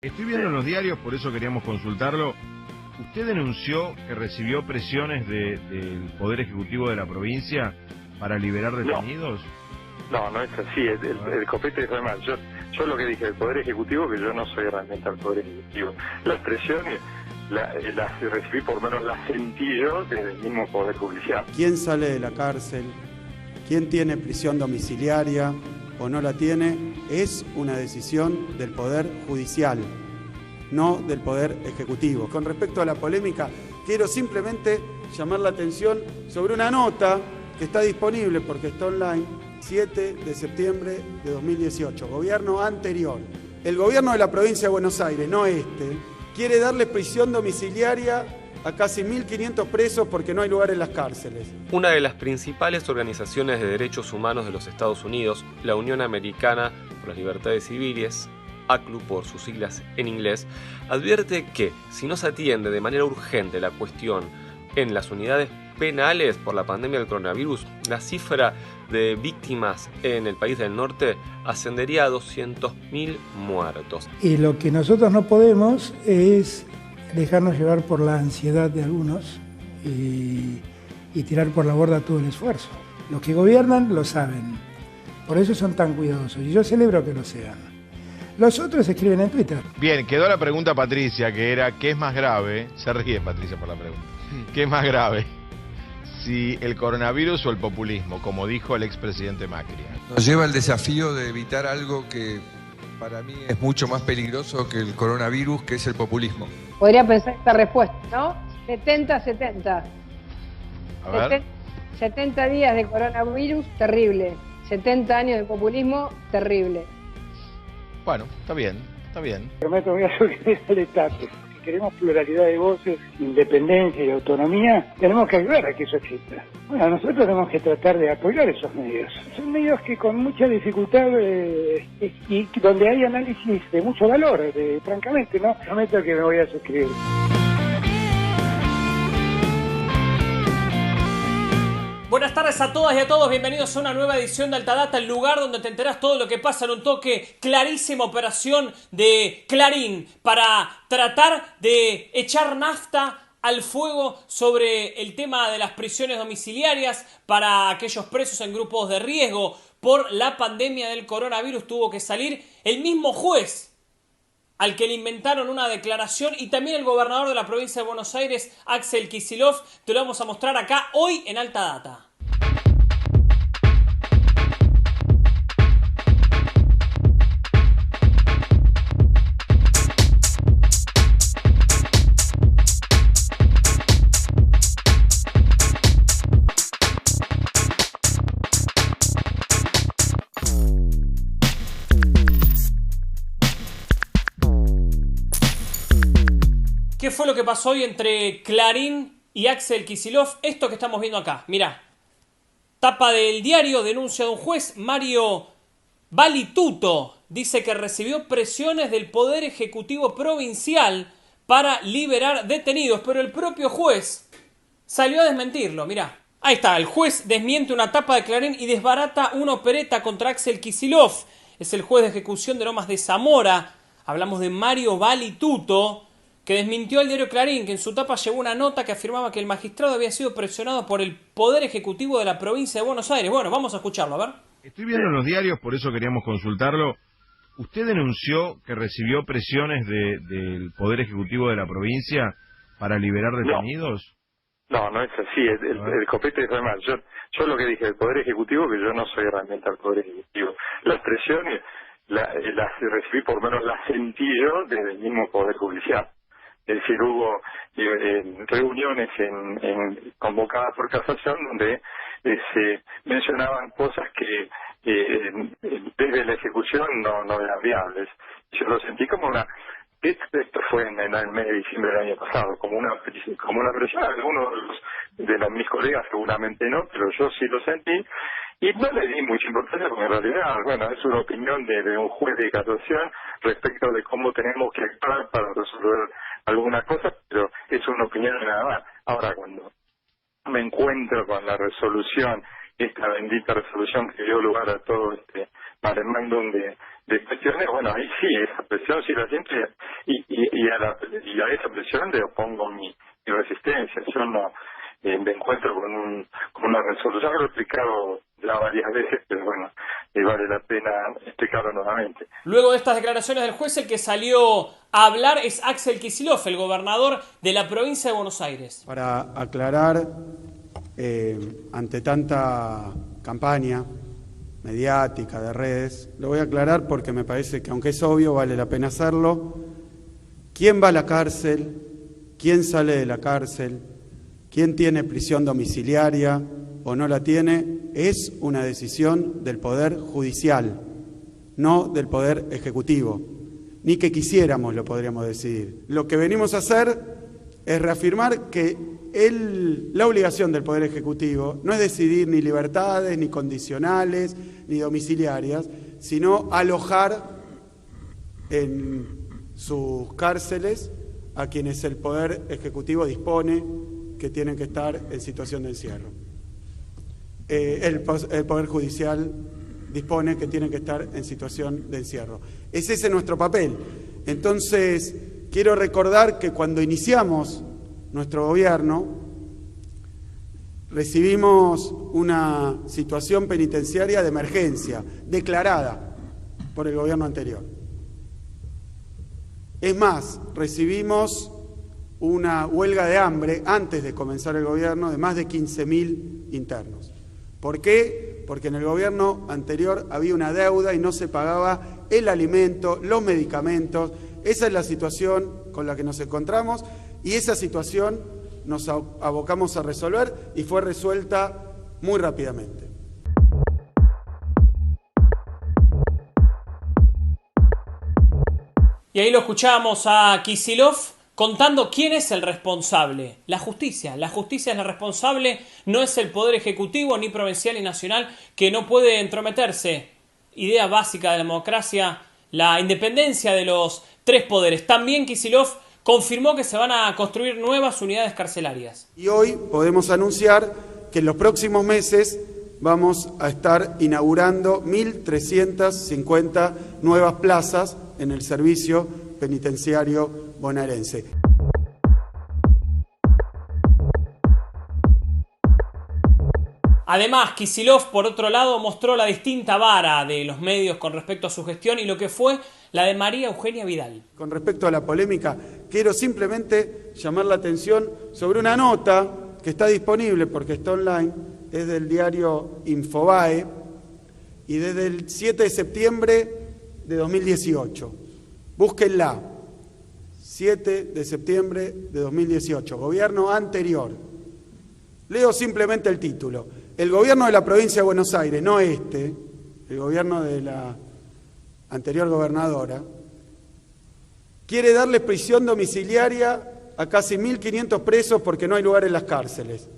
Estoy viendo en los diarios, por eso queríamos consultarlo. ¿Usted denunció que recibió presiones del Poder Ejecutivo de la provincia para liberar detenidos? No es así, el copete es mal. Yo lo que dije del Poder Ejecutivo, que yo no soy realmente el Poder Ejecutivo. Las presiones las recibí, por lo menos las sentí yo desde el mismo Poder Judicial. ¿Quién sale de la cárcel? ¿Quién tiene prisión domiciliaria o no la tiene? Es una decisión del Poder Judicial, no del Poder Ejecutivo. Con respecto a la polémica, quiero simplemente llamar la atención sobre una nota que está disponible porque está online, 7 de septiembre de 2018, gobierno anterior. El gobierno de la provincia de Buenos Aires, no este, quiere darle prisión domiciliaria a casi 1.500 presos porque no hay lugar en las cárceles. Una de las principales organizaciones de derechos humanos de los Estados Unidos, la Unión Americana por las Libertades Civiles, ACLU por sus siglas en inglés, advierte que si no se atiende de manera urgente la cuestión en las unidades penales por la pandemia del coronavirus, la cifra de víctimas en el país del norte ascendería a 200.000 muertos. Y lo que nosotros no podemos es dejarnos llevar por la ansiedad de algunos y tirar por la borda todo el esfuerzo. Los que gobiernan lo saben, por eso son tan cuidadosos y yo celebro que lo sean. Los otros escriben en Twitter. Bien, quedó la pregunta Patricia, que era, ¿qué es más grave? Se ríe Patricia por la pregunta. ¿Qué es más grave? Si el coronavirus o el populismo, como dijo el expresidente Macri. Nos lleva el desafío de evitar algo que para mí es mucho más peligroso que el coronavirus, que es el populismo. Podría pensar esta respuesta, ¿no? 70-70. A ver. 70 días de coronavirus, terrible. 70 años de populismo, terrible. Bueno, está bien, está bien. Prometo que voy a subir al etape. Si queremos pluralidad de voces, independencia y autonomía, tenemos que ayudar a que eso exista. Bueno, nosotros tenemos que tratar de apoyar esos medios. Son medios que con mucha dificultad y donde hay análisis de mucho valor, francamente, ¿no? Prometo que me voy a suscribir. Buenas tardes a todas y a todos, bienvenidos a una nueva edición de Altadata, el lugar donde te enterás todo lo que pasa en un toque. Clarísima operación de Clarín para tratar de echar nafta al fuego sobre el tema de las prisiones domiciliarias para aquellos presos en grupos de riesgo por la pandemia del coronavirus. Tuvo que salir el mismo juez al que le inventaron una declaración y también el gobernador de la provincia de Buenos Aires, Axel Kicillof. Te lo vamos a mostrar acá hoy en Altadata. ¿Qué fue lo que pasó hoy entre Clarín y Axel Kicillof? Esto que estamos viendo acá, mirá. Tapa del diario, denuncia de un juez, Mario Valituto. Dice que recibió presiones del Poder Ejecutivo Provincial para liberar detenidos, pero el propio juez salió a desmentirlo, mirá. Ahí está, el juez desmiente una tapa de Clarín y desbarata una opereta contra Axel Kicillof. Es el juez de ejecución de Lomas de Zamora. Hablamos de Mario Valituto, que desmintió al diario Clarín, que en su tapa llevó una nota que afirmaba que el magistrado había sido presionado por el Poder Ejecutivo de la provincia de Buenos Aires. Bueno, vamos a escucharlo, a ver. Estoy viendo en los diarios, por eso queríamos consultarlo. ¿Usted denunció que recibió presiones del Poder Ejecutivo de la provincia para liberar detenidos? No es así, el copete es mal. Yo lo que dije del Poder Ejecutivo, que yo no soy realmente el Poder Ejecutivo. Las presiones las recibí, por lo menos las sentí yo desde el mismo Poder Judicial. Es decir, hubo reuniones convocadas por casación donde se mencionaban cosas que desde la ejecución no eran viables. Yo lo sentí como esto fue en el mes de diciembre del año pasado, como una presión. Algunos de mis colegas seguramente no, pero yo sí lo sentí. Y no le di mucha importancia porque en realidad, bueno, es una opinión de un juez de casación respecto de cómo tenemos que actuar para resolver alguna cosa, pero es una opinión nada más. Ahora, cuando me encuentro con la resolución esta bendita resolución que dio lugar a todo este maremándum de cuestiones, bueno, ahí sí, esa presión sí la siento y a esa presión le opongo mi resistencia. Yo no me encuentro con una resolución que lo he explicado ya varias veces, pero bueno, vale la pena explicarlo nuevamente. Luego de estas declaraciones del juez, el que salió a hablar es Axel Kicillof, el gobernador de la provincia de Buenos Aires. Para aclarar, ante tanta campaña mediática de redes, lo voy a aclarar porque me parece que, aunque es obvio, vale la pena hacerlo. ¿Quién va a la cárcel? ¿Quién sale de la cárcel? ¿Quién tiene prisión domiciliaria o no la tiene? Es una decisión del Poder Judicial, no del Poder Ejecutivo. Ni que quisiéramos lo podríamos decidir. Lo que venimos a hacer es reafirmar que la obligación del Poder Ejecutivo no es decidir ni libertades, ni condicionales, ni domiciliarias, sino alojar en sus cárceles a quienes el Poder Ejecutivo dispone que tienen que estar en situación de encierro. El Poder Judicial dispone que tienen que estar en situación de encierro. Es ese nuestro papel. Entonces, quiero recordar que cuando iniciamos nuestro gobierno, recibimos una situación penitenciaria de emergencia, declarada por el gobierno anterior. Es más, recibimos una huelga de hambre antes de comenzar el gobierno de más de 15.000 internos. ¿Por qué? Porque en el gobierno anterior había una deuda y no se pagaba el alimento, los medicamentos. Esa es la situación con la que nos encontramos y esa situación nos abocamos a resolver y fue resuelta muy rápidamente. Y ahí lo escuchábamos a Kicillof contando quién es el responsable. La justicia es la responsable, no es el Poder Ejecutivo, ni provincial ni nacional, que no puede entrometerse. Idea básica de la democracia, la independencia de los tres poderes. También Kicillof confirmó que se van a construir nuevas unidades carcelarias. Y hoy podemos anunciar que en los próximos meses vamos a estar inaugurando 1.350 nuevas plazas en el servicio penitenciario bonaerense. Además, Kicillof, por otro lado, mostró la distinta vara de los medios con respecto a su gestión y lo que fue la de María Eugenia Vidal. Con respecto a la polémica, quiero simplemente llamar la atención sobre una nota que está disponible porque está online, es del diario Infobae y desde el 7 de septiembre de 2018. Búsquenla. 7 de septiembre de 2018, gobierno anterior. Leo simplemente el título. El gobierno de la provincia de Buenos Aires, no este, el gobierno de la anterior gobernadora, quiere darle prisión domiciliaria a casi 1.500 presos porque no hay lugar en las cárceles.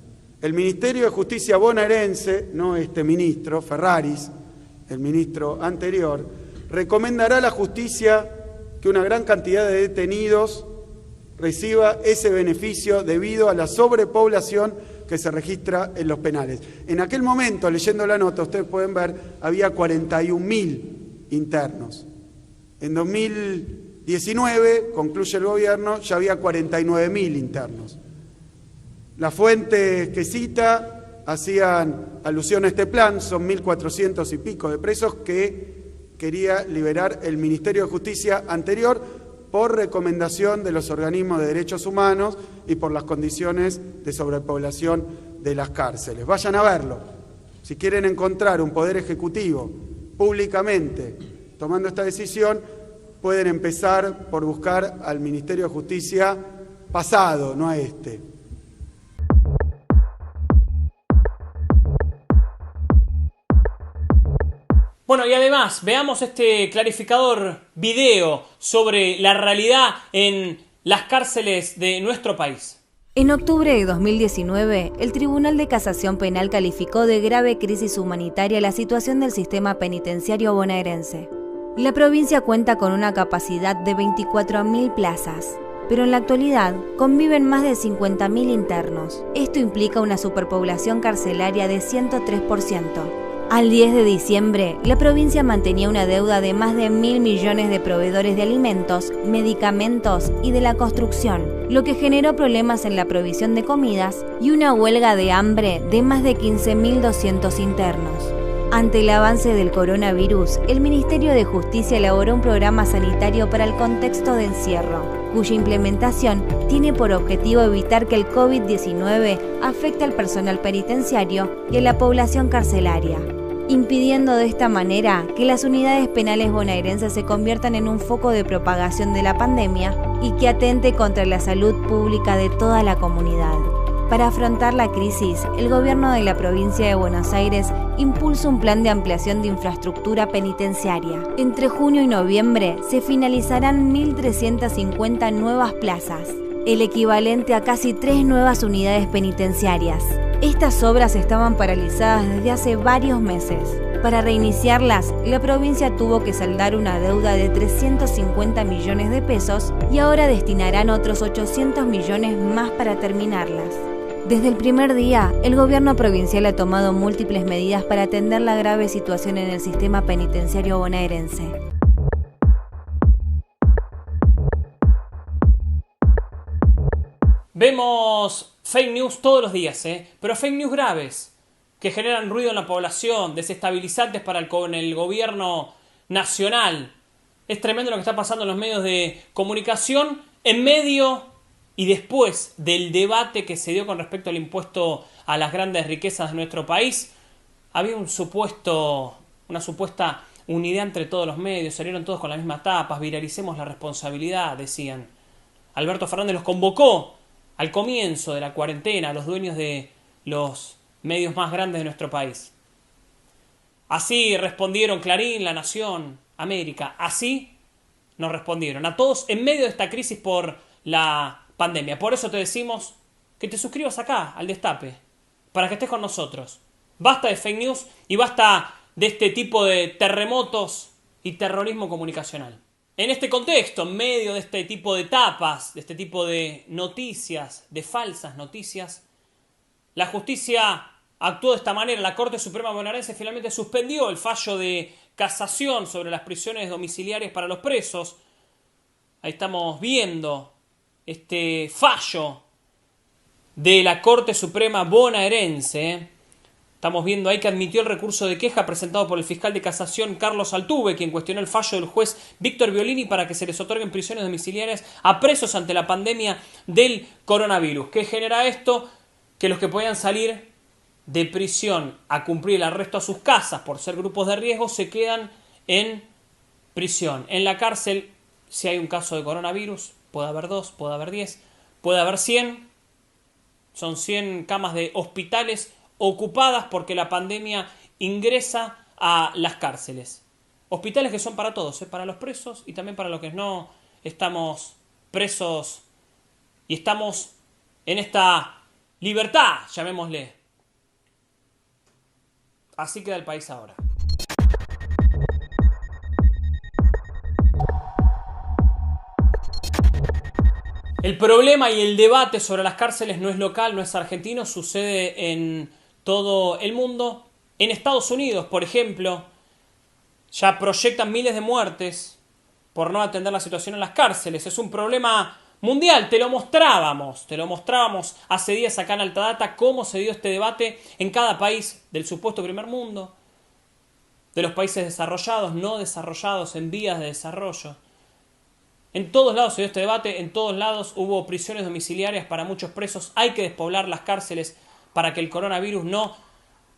El Ministerio de Justicia bonaerense, no este ministro, Ferraris, el ministro anterior, recomendará a la justicia que una gran cantidad de detenidos reciba ese beneficio debido a la sobrepoblación que se registra en los penales. En aquel momento, leyendo la nota, ustedes pueden ver, había 41.000 internos. En 2019, concluye el gobierno, ya había 49.000 internos. Las fuentes que cita hacían alusión a este plan, son 1.400 y pico de presos que quería liberar el Ministerio de Justicia anterior por recomendación de los organismos de derechos humanos y por las condiciones de sobrepoblación de las cárceles. Vayan a verlo. Si quieren encontrar un poder ejecutivo públicamente tomando esta decisión, pueden empezar por buscar al Ministerio de Justicia pasado, no a este. Bueno, y además, veamos este clarificador video sobre la realidad en las cárceles de nuestro país. En octubre de 2019, el Tribunal de Casación Penal calificó de grave crisis humanitaria la situación del sistema penitenciario bonaerense. La provincia cuenta con una capacidad de 24.000 plazas, pero en la actualidad conviven más de 50.000 internos. Esto implica una superpoblación carcelaria de 103%. Al 10 de diciembre, la provincia mantenía una deuda de más de 1.000 millones de proveedores de alimentos, medicamentos y de la construcción, lo que generó problemas en la provisión de comidas y una huelga de hambre de más de 15.200 internos. Ante el avance del coronavirus, el Ministerio de Justicia elaboró un programa sanitario para el contexto de encierro, cuya implementación tiene por objetivo evitar que el COVID-19 afecte al personal penitenciario y a la población carcelaria, impidiendo de esta manera que las unidades penales bonaerenses se conviertan en un foco de propagación de la pandemia y que atente contra la salud pública de toda la comunidad. Para afrontar la crisis, el gobierno de la provincia de Buenos Aires impulsa un plan de ampliación de infraestructura penitenciaria. Entre junio y noviembre se finalizarán 1.350 nuevas plazas, el equivalente a casi 3 nuevas unidades penitenciarias. Estas obras estaban paralizadas desde hace varios meses. Para reiniciarlas, la provincia tuvo que saldar una deuda de 350 millones de pesos y ahora destinarán otros 800 millones más para terminarlas. Desde el primer día, el gobierno provincial ha tomado múltiples medidas para atender la grave situación en el sistema penitenciario bonaerense. Vemos fake news todos los días, pero fake news graves, que generan ruido en la población, desestabilizantes para el gobierno nacional. Es tremendo lo que está pasando en los medios de comunicación en medio y después del debate que se dio con respecto al impuesto a las grandes riquezas de nuestro país. Había una supuesta unidad entre todos los medios, salieron todos con las mismas tapas, viralicemos la responsabilidad, decían. Alberto Fernández los convocó al comienzo de la cuarentena a los dueños de los medios más grandes de nuestro país. Así respondieron Clarín, La Nación, América. Así nos respondieron a todos en medio de esta crisis por la pandemia. Por eso te decimos que te suscribas acá, al Destape, para que estés con nosotros. Basta de fake news y basta de este tipo de terremotos y terrorismo comunicacional. En este contexto, en medio de este tipo de tapas, de este tipo de noticias, de falsas noticias, la justicia actuó de esta manera. La Corte Suprema Bonaerense finalmente suspendió el fallo de casación sobre las prisiones domiciliarias para los presos. Ahí estamos viendo este fallo de la Corte Suprema Bonaerense. Estamos viendo ahí que admitió el recurso de queja presentado por el fiscal de casación Carlos Altuve, quien cuestionó el fallo del juez Víctor Violini para que se les otorguen prisiones domiciliarias a presos ante la pandemia del coronavirus. ¿Qué genera esto? Que los que podían salir de prisión a cumplir el arresto a sus casas por ser grupos de riesgo se quedan en prisión. En la cárcel, si hay un caso de coronavirus, puede haber 2, puede haber 10, puede haber 100. Son 100 camas de hospitales ocupadas porque la pandemia ingresa a las cárceles. Hospitales que son para todos, para los presos y también para los que no estamos presos y estamos en esta libertad, llamémosle. Así queda el país ahora. El problema y el debate sobre las cárceles no es local, no es argentino, sucede en todo el mundo. En Estados Unidos, por ejemplo, ya proyectan miles de muertes por no atender la situación en las cárceles. Es un problema mundial, te lo mostrábamos hace días acá en Altadata cómo se dio este debate en cada país del supuesto primer mundo, de los países desarrollados, no desarrollados, en vías de desarrollo. En todos lados se dio este debate, en todos lados hubo prisiones domiciliarias para muchos presos. Hay que despoblar las cárceles para que el coronavirus no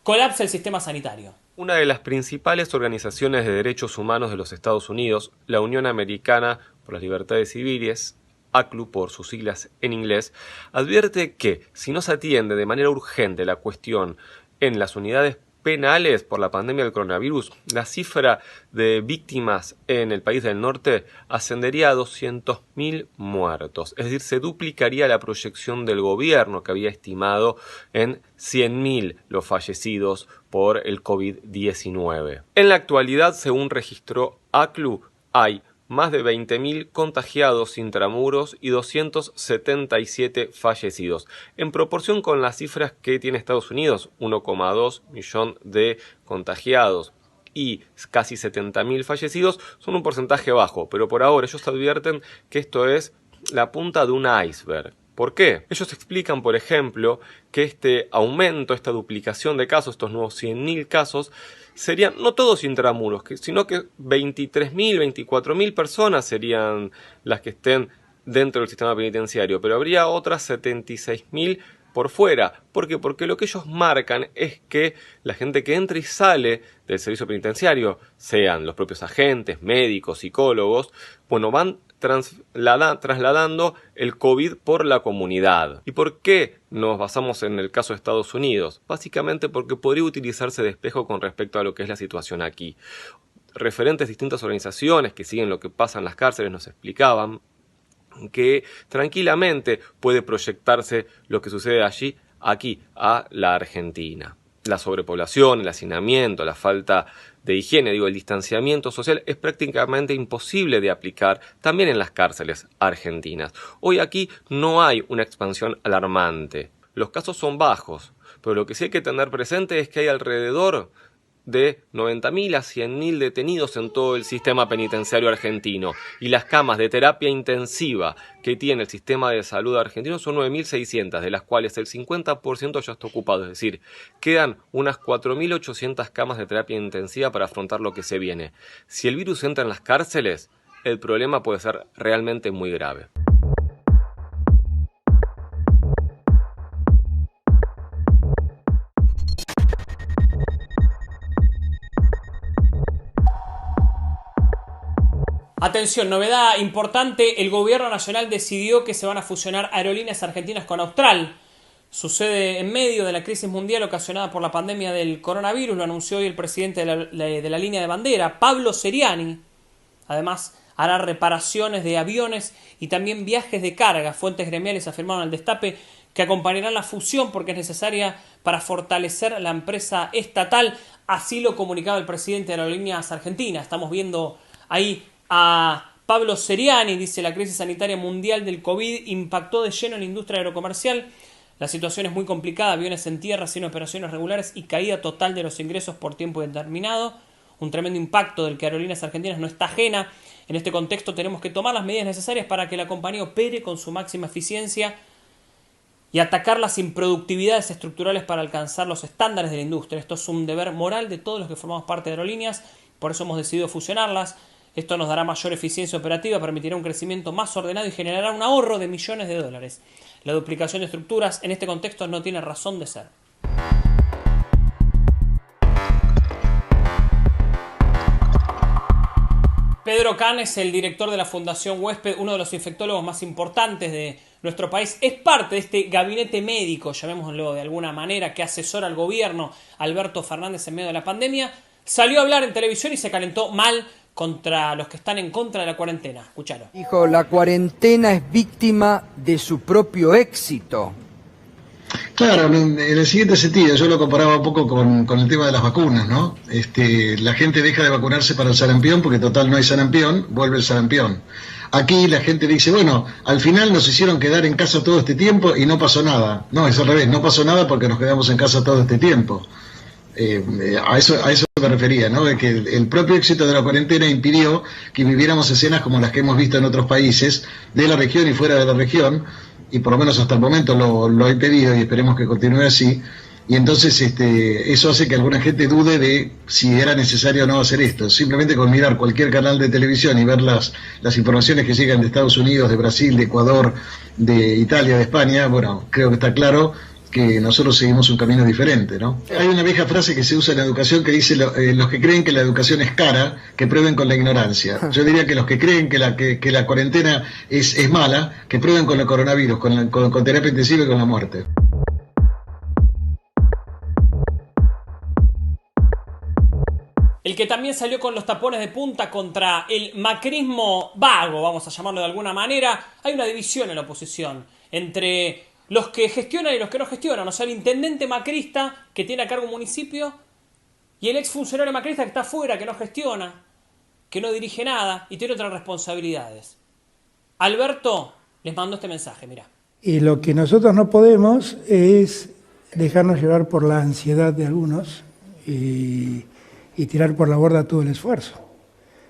colapse el sistema sanitario. Una de las principales organizaciones de derechos humanos de los Estados Unidos, la Unión Americana por las Libertades Civiles, ACLU por sus siglas en inglés, advierte que si no se atiende de manera urgente la cuestión en las unidades penales por la pandemia del coronavirus, la cifra de víctimas en el país del norte ascendería a 200.000 muertos. Es decir, se duplicaría la proyección del gobierno que había estimado en 100.000 los fallecidos por el COVID-19. En la actualidad, según registró ACLU, hay más de 20.000 contagiados intramuros y 277 fallecidos. En proporción con las cifras que tiene Estados Unidos, 1,2 millón de contagiados y casi 70.000 fallecidos, son un porcentaje bajo, pero por ahora ellos advierten que esto es la punta de un iceberg. ¿Por qué? Ellos explican, por ejemplo, que este aumento, esta duplicación de casos, estos nuevos 100.000 casos, serían no todos intramuros, sino que 23.000, 24.000 personas serían las que estén dentro del sistema penitenciario, pero habría otras 76.000 por fuera. ¿Por qué? Porque lo que ellos marcan es que la gente que entra y sale del servicio penitenciario, sean los propios agentes, médicos, psicólogos, bueno, van trasladando el COVID por la comunidad. ¿Y por qué nos basamos en el caso de Estados Unidos? Básicamente porque podría utilizarse de espejo con respecto a lo que es la situación aquí. Referentes de distintas organizaciones que siguen lo que pasa en las cárceles nos explicaban que tranquilamente puede proyectarse lo que sucede allí, aquí, a la Argentina. La sobrepoblación, el hacinamiento, la falta de higiene, el distanciamiento social es prácticamente imposible de aplicar también en las cárceles argentinas. Hoy aquí no hay una expansión alarmante. Los casos son bajos, pero lo que sí hay que tener presente es que hay alrededor de 90.000 a 100.000 detenidos en todo el sistema penitenciario argentino, y las camas de terapia intensiva que tiene el sistema de salud argentino son 9.600, de las cuales el 50% ya está ocupado, es decir, quedan unas 4.800 camas de terapia intensiva para afrontar lo que se viene. Si el virus entra en las cárceles, el problema puede ser realmente muy grave. Atención, novedad importante, el gobierno nacional decidió que se van a fusionar Aerolíneas Argentinas con Austral. Sucede en medio de la crisis mundial ocasionada por la pandemia del coronavirus, lo anunció hoy el presidente de la línea de bandera, Pablo Seriani. Además, hará reparaciones de aviones y también viajes de carga. Fuentes gremiales afirmaron al Destape que acompañarán la fusión porque es necesaria para fortalecer la empresa estatal. Así lo comunicaba el presidente de Aerolíneas Argentinas. Estamos viendo ahí a Pablo Seriani, dice: la crisis sanitaria mundial del COVID impactó de lleno en la industria aerocomercial. La situación es muy complicada, aviones en tierra sin operaciones regulares y caída total de los ingresos por tiempo determinado. Un tremendo impacto del que Aerolíneas Argentinas no está ajena. En este contexto tenemos que tomar las medidas necesarias para que la compañía opere con su máxima eficiencia y atacar las improductividades estructurales para alcanzar los estándares de la industria. Esto es un deber moral de todos los que formamos parte de Aerolíneas, por eso hemos decidido fusionarlas. Esto nos dará mayor eficiencia operativa, permitirá un crecimiento más ordenado y generará un ahorro de millones de dólares. La duplicación de estructuras en este contexto no tiene razón de ser. Pedro Canes, el director de la Fundación Huésped, uno de los infectólogos más importantes de nuestro país, es parte de este gabinete médico, llamémoslo de alguna manera, que asesora al gobierno Alberto Fernández en medio de la pandemia. Salió a hablar en televisión y se calentó mal contra los que están en contra de la cuarentena. Escuchalo. Dijo, la cuarentena es víctima de su propio éxito. Claro, en el siguiente sentido, yo lo comparaba un poco con el tema de las vacunas, ¿no? La gente deja de vacunarse para el sarampión porque total no hay sarampión, vuelve el sarampión. Aquí la gente dice, bueno, al final nos hicieron quedar en casa todo este tiempo y no pasó nada. No, es al revés, no pasó nada porque nos quedamos en casa todo este tiempo. A eso me refería, ¿no? De que el propio éxito de la cuarentena impidió que viviéramos escenas como las que hemos visto en otros países de la región y fuera de la región, y por lo menos hasta el momento lo ha impedido y esperemos que continúe así. Y entonces eso hace que alguna gente dude de si era necesario o no hacer esto. Simplemente con mirar cualquier canal de televisión y ver las informaciones que llegan de Estados Unidos, de Brasil, de Ecuador, de Italia, de España, bueno, creo que está claro que nosotros seguimos un camino diferente, ¿no? Hay una vieja frase que se usa en la educación que dice los que creen que la educación es cara, que prueben con la ignorancia. Yo diría que los que creen que la cuarentena es mala, que prueben con el coronavirus, con terapia intensiva y con la muerte. El que también salió con los tapones de punta contra el macrismo vago, vamos a llamarlo de alguna manera. Hay una división en la oposición entre los que gestionan y los que no gestionan. O sea, el intendente macrista que tiene a cargo un municipio y el exfuncionario macrista que está afuera, que no gestiona. que no dirige nada y tiene otras responsabilidades. Alberto les mandó este mensaje, mirá. Y lo que nosotros no podemos es dejarnos llevar por la ansiedad de algunos y tirar por la borda todo el esfuerzo.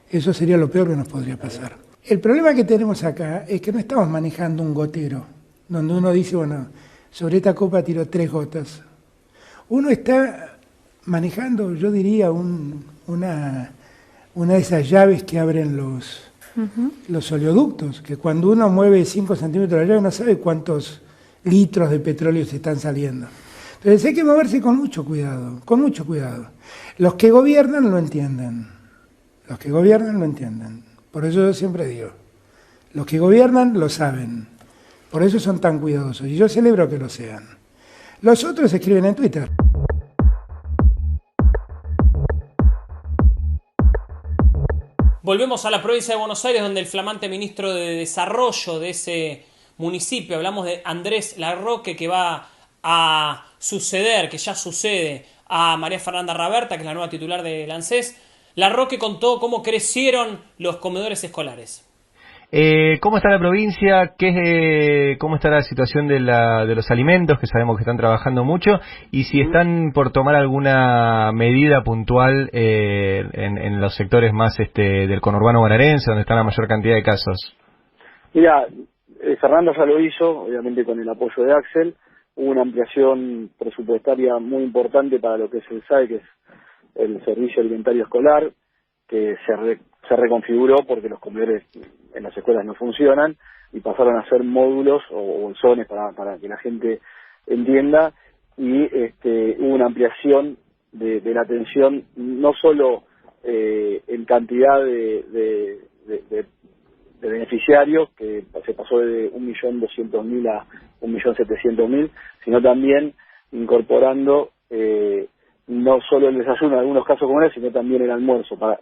Eso sería lo peor que nos podría pasar. El problema que tenemos acá es que no estamos manejando un gotero, donde uno dice, bueno, sobre esta copa tiro 3 gotas. Uno está manejando, yo diría, una de esas llaves que abren los oleoductos, que cuando uno mueve 5 centímetros de la llave no sabe cuántos litros de petróleo se están saliendo. Entonces hay que moverse con mucho cuidado, con mucho cuidado. Los que gobiernan lo entienden, los que gobiernan lo entienden. Por eso yo siempre digo, los que gobiernan lo saben, por eso son tan cuidadosos, y yo celebro que lo sean. Los otros escriben en Twitter. Volvemos a la provincia de Buenos Aires, donde el flamante ministro de Desarrollo de ese municipio, hablamos de Andrés Larroque, que va a suceder, que ya sucede, a María Fernanda Raberta, que es la nueva titular del ANSES. Larroque contó cómo crecieron los comedores escolares. ¿Cómo está la provincia? ¿Cómo está la situación de los alimentos, que sabemos que están trabajando mucho? Y si están por tomar alguna medida puntual en los sectores más del conurbano bonaerense, donde está la mayor cantidad de casos. Mira, Fernanda ya lo hizo, obviamente con el apoyo de Axel. Hubo una ampliación presupuestaria muy importante para lo que se sabe que es el servicio alimentario escolar, que se reconfiguró porque los comedores en las escuelas no funcionan y pasaron a ser módulos o bolsones para que la gente entienda, y hubo una ampliación de la atención, no solo en cantidad de beneficiarios, que se pasó de 1.200.000 a 1.700.000, sino también incorporando no solo el desayuno en algunos casos comunes, sino también el almuerzo. Para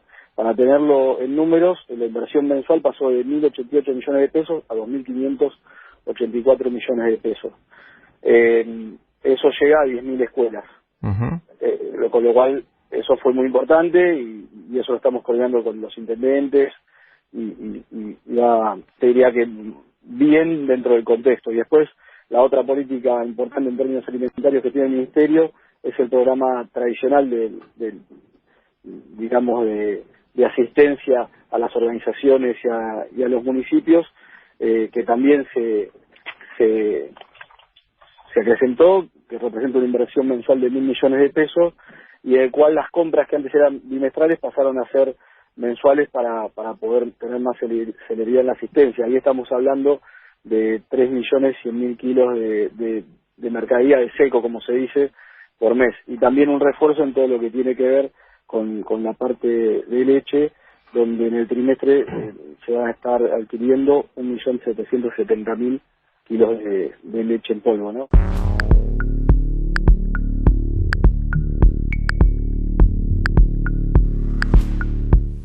tenerlo en números, la inversión mensual pasó de 1.088 millones de pesos a 2.584 millones de pesos. Eso llega a 10.000 escuelas. Con lo cual, eso fue muy importante y eso lo estamos coordinando con los intendentes y ya te diría que bien dentro del contexto. Y después, la otra política importante en términos alimentarios que tiene el Ministerio es el programa tradicional de asistencia a las organizaciones y a los municipios, que también se acrecentó, que representa una inversión mensual de 1.000 millones de pesos, y del cual las compras que antes eran bimestrales pasaron a ser mensuales para poder tener más celeridad en la asistencia. Ahí estamos hablando de 3.100.000 kilos de mercadería de seco, como se dice, por mes. Y también un refuerzo en todo lo que tiene que ver con la parte de leche, donde en el trimestre se van a estar adquiriendo 1.770.000 kilos de leche en polvo, ¿no?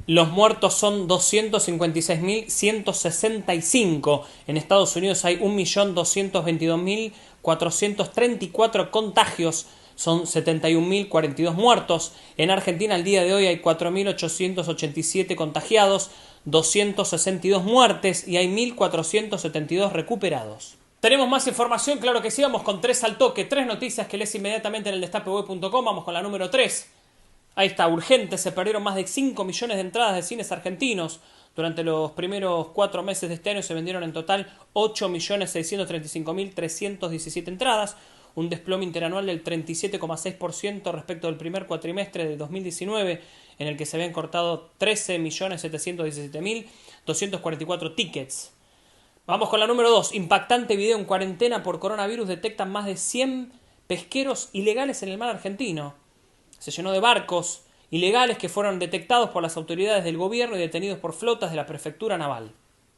Los muertos son 256.165. En Estados Unidos hay 1.222.434 contagios. Son 71.042 muertos. En Argentina al día de hoy hay 4.887 contagiados, 262 muertes y hay 1.472 recuperados. Tenemos más información, claro que sí, vamos con 3 al toque, 3 noticias que lees inmediatamente en el destapeweb.com. Vamos con la número 3. Ahí está, urgente, se perdieron más de 5 millones de entradas de cines argentinos. Durante los primeros 4 meses de este año se vendieron en total 8.635.317 entradas, un desplome interanual del 37,6% respecto del primer cuatrimestre de 2019, en el que se habían cortado 13.717.244 tickets. Vamos con la número 2. Impactante video en cuarentena por coronavirus. Detectan más de 100 pesqueros ilegales en el mar argentino. Se llenó de barcos ilegales que fueron detectados por las autoridades del gobierno y detenidos por flotas de la Prefectura Naval.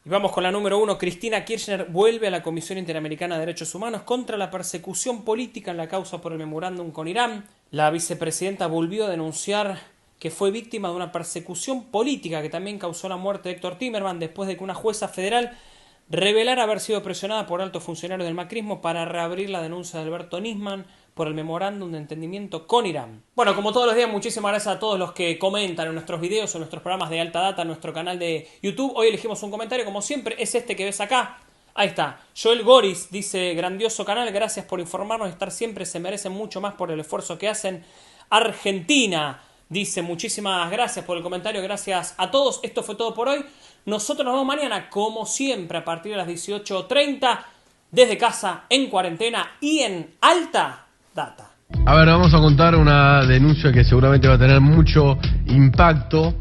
Y vamos con la número 1. Cristina Kirchner vuelve a la Comisión Interamericana de Derechos Humanos contra la persecución política en la causa por el memorándum con Irán. La vicepresidenta volvió a denunciar que fue víctima de una persecución política que también causó la muerte de Héctor Timerman después de que una jueza federal revelara haber sido presionada por altos funcionarios del macrismo para reabrir la denuncia de Alberto Nisman por el memorándum de entendimiento con Irán. Bueno, como todos los días, muchísimas gracias a todos los que comentan en nuestros videos o en nuestros programas de Alta Data, en nuestro canal de YouTube. Hoy elegimos un comentario, como siempre, es este que ves acá. Ahí está. Joel Goris dice, grandioso canal, gracias por informarnos y estar siempre, se merecen mucho más por el esfuerzo que hacen. Argentina dice, muchísimas gracias por el comentario, gracias a todos. Esto fue todo por hoy. Nosotros nos vemos mañana, como siempre, a partir de las 18:30, desde casa, en cuarentena y en Alta Data. A ver, vamos a contar una denuncia que seguramente va a tener mucho impacto,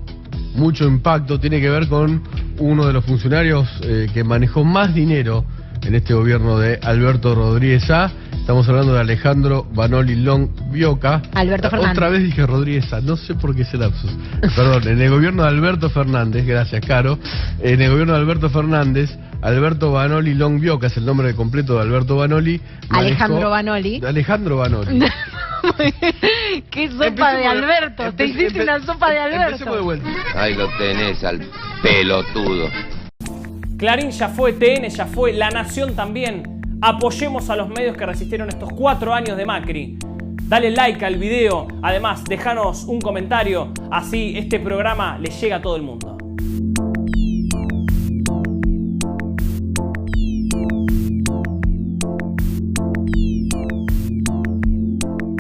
tiene que ver con uno de los funcionarios que manejó más dinero en este gobierno de Alberto Rodríguez A. Estamos hablando de Alejandro Vanoli Long Bioca. Alberto Fernández. Otra vez dije Rodríguez A, no sé por qué ese lapsus. Perdón, en el gobierno de Alberto Fernández, gracias Caro, en el gobierno de Alberto Fernández, Alberto Vanoli Long Bioca es el nombre completo de Alberto Vanoli. Alejandro Vanoli. Alejandro Vanoli. ¿Qué sopa de Alberto? Te hiciste una sopa de Alberto. Empecemos de vuelta. Ahí lo tenés al pelotudo. Clarín ya fue, TN ya fue, La Nación también. Apoyemos a los medios que resistieron estos 4 años de Macri. Dale like al video, además déjanos un comentario, así este programa le llega a todo el mundo.